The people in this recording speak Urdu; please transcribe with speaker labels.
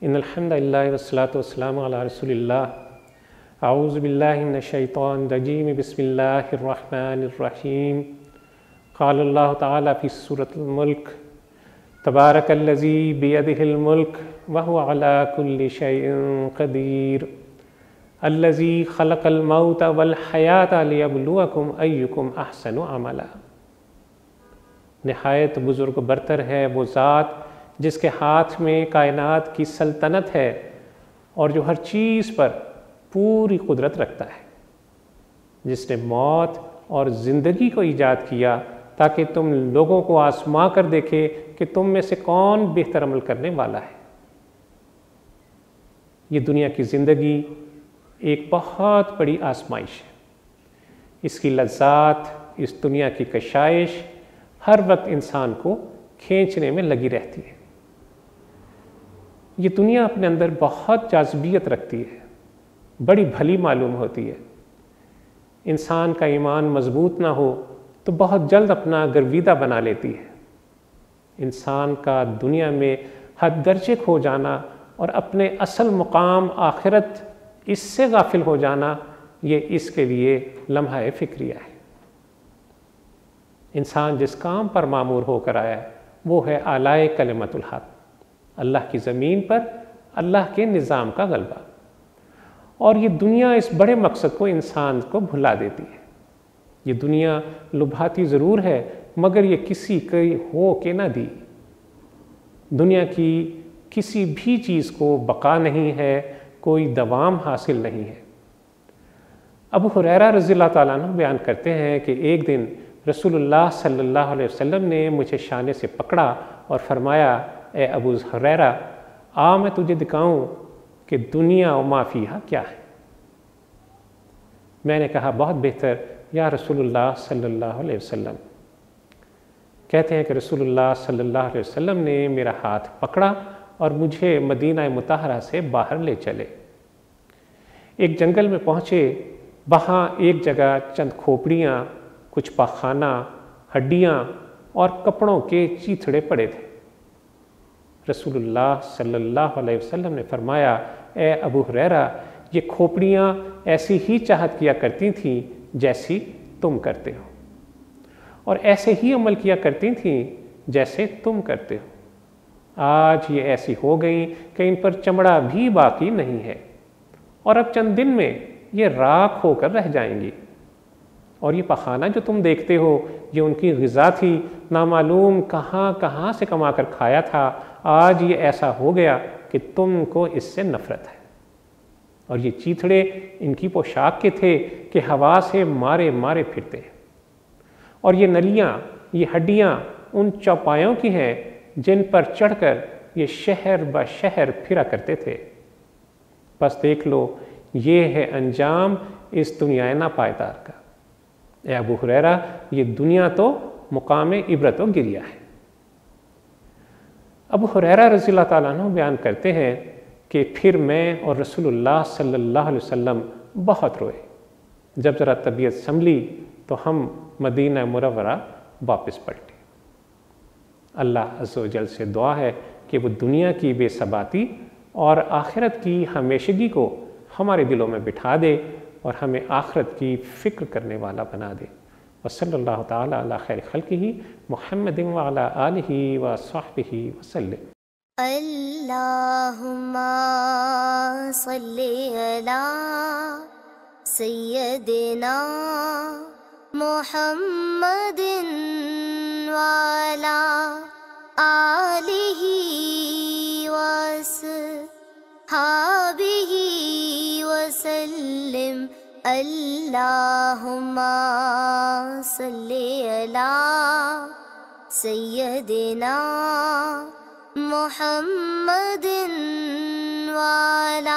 Speaker 1: ان الحمد للہ والصلاۃ والسلام علی رسول اللہ۔ اعوذ باللہ من الشیطان الرجیم، بسم اللہ الرحمن الرحیم۔ قال اللہ تعالیٰ فی سورۃ الملک، تبارک الذی بیدہ الملک وہو علی کل شیء قدیر، الذی خلق الموت والحیاۃ لیبلوکم ایکم احسن عملا۔ نہایت بزرگ برتر ہے وہ ذات جس کے ہاتھ میں کائنات کی سلطنت ہے اور جو ہر چیز پر پوری قدرت رکھتا ہے، جس نے موت اور زندگی کو ایجاد کیا تاکہ تم لوگوں کو آزما کر دیکھے کہ تم میں سے کون بہتر عمل کرنے والا ہے۔ یہ دنیا کی زندگی ایک بہت بڑی آزمائش ہے۔ اس کی لذات، اس دنیا کی کشائش ہر وقت انسان کو کھینچنے میں لگی رہتی ہے۔ یہ دنیا اپنے اندر بہت جاذبیت رکھتی ہے، بڑی بھلی معلوم ہوتی ہے۔ انسان کا ایمان مضبوط نہ ہو تو بہت جلد اپنا گرویدہ بنا لیتی ہے۔ انسان کا دنیا میں حد درجے کھو جانا اور اپنے اصل مقام آخرت اس سے غافل ہو جانا، یہ اس کے لیے لمحہ فکریہ ہے۔ انسان جس کام پر مامور ہو کر آیا ہے وہ ہے اعلاء کلمت الحق، اللہ کی زمین پر اللہ کے نظام کا غلبہ۔ اور یہ دنیا اس بڑے مقصد کو انسان کو بھلا دیتی ہے۔ یہ دنیا لبھاتی ضرور ہے مگر یہ کسی کی ہو کے نہ دی۔ دنیا کی کسی بھی چیز کو بقا نہیں ہے، کوئی دوام حاصل نہیں ہے۔ ابو ہریرہ رضی اللہ تعالیٰ عنہ بیان کرتے ہیں کہ ایک دن رسول اللہ صلی اللہ علیہ وسلم نے مجھے شانے سے پکڑا اور فرمایا، اے ابو ہریرہ، آ میں تجھے دکھاؤں کہ دنیا و ما فیہا کیا ہے۔ میں نے کہا بہت بہتر یا رسول اللہ صلی اللہ علیہ وسلم۔ کہتے ہیں کہ رسول اللہ صلی اللہ علیہ وسلم نے میرا ہاتھ پکڑا اور مجھے مدینہ مطہرہ سے باہر لے چلے۔ ایک جنگل میں پہنچے، وہاں ایک جگہ چند کھوپڑیاں، کچھ پاخانہ، ہڈیاں اور کپڑوں کے چیتھڑے پڑے تھے۔ رسول اللہ صلی اللہ علیہ وسلم نے فرمایا، اے ابو ہریرہ، یہ کھوپڑیاں ایسی ہی چاہت کیا کرتی تھیں جیسی تم کرتے ہو، اور ایسے ہی عمل کیا کرتی تھیں جیسے تم کرتے ہو۔ آج یہ ایسی ہو گئیں کہ ان پر چمڑا بھی باقی نہیں ہے، اور اب چند دن میں یہ راکھ ہو کر رہ جائیں گی۔ اور یہ پخانہ جو تم دیکھتے ہو یہ ان کی غذا تھی، نامعلوم کہاں کہاں سے کما کر کھایا تھا، آج یہ ایسا ہو گیا کہ تم کو اس سے نفرت ہے۔ اور یہ چیتھڑے ان کی پوشاک کے تھے کہ ہوا سے مارے مارے پھرتے ہیں۔ اور یہ نلیاں، یہ ہڈیاں ان چوپایوں کی ہیں جن پر چڑھ کر یہ شہر بہ شہر پھرا کرتے تھے۔ بس دیکھ لو، یہ ہے انجام اس دنیا ناپائیدار کا۔ اے ابو ہریرہ، یہ دنیا تو مقام عبرت و گریہ ہے۔ ابو ہریرہ رضی اللہ تعالیٰ عنہ بیان کرتے ہیں کہ پھر میں اور رسول اللہ صلی اللہ علیہ وسلم بہت روئے۔ جب ذرا طبیعت سنبھلی تو ہم مدینہ منورہ واپس پلٹے۔ اللہ عز و جل سے دعا ہے کہ وہ دنیا کی بے ثباتی اور آخرت کی ہمیشگی کو ہمارے دلوں میں بٹھا دے اور ہمیں آخرت کی فکر کرنے والا بنا دے۔ وصلی اللہ تعالیٰ علی خیر خلقہ محمد وعلی آلہ وصحبہ وسلم۔
Speaker 2: اللہم صلی علی سیدنا محمد وعلی آلہ وصحبہ وسلم۔ اللہم صلی علی سیدنا محمد وعلی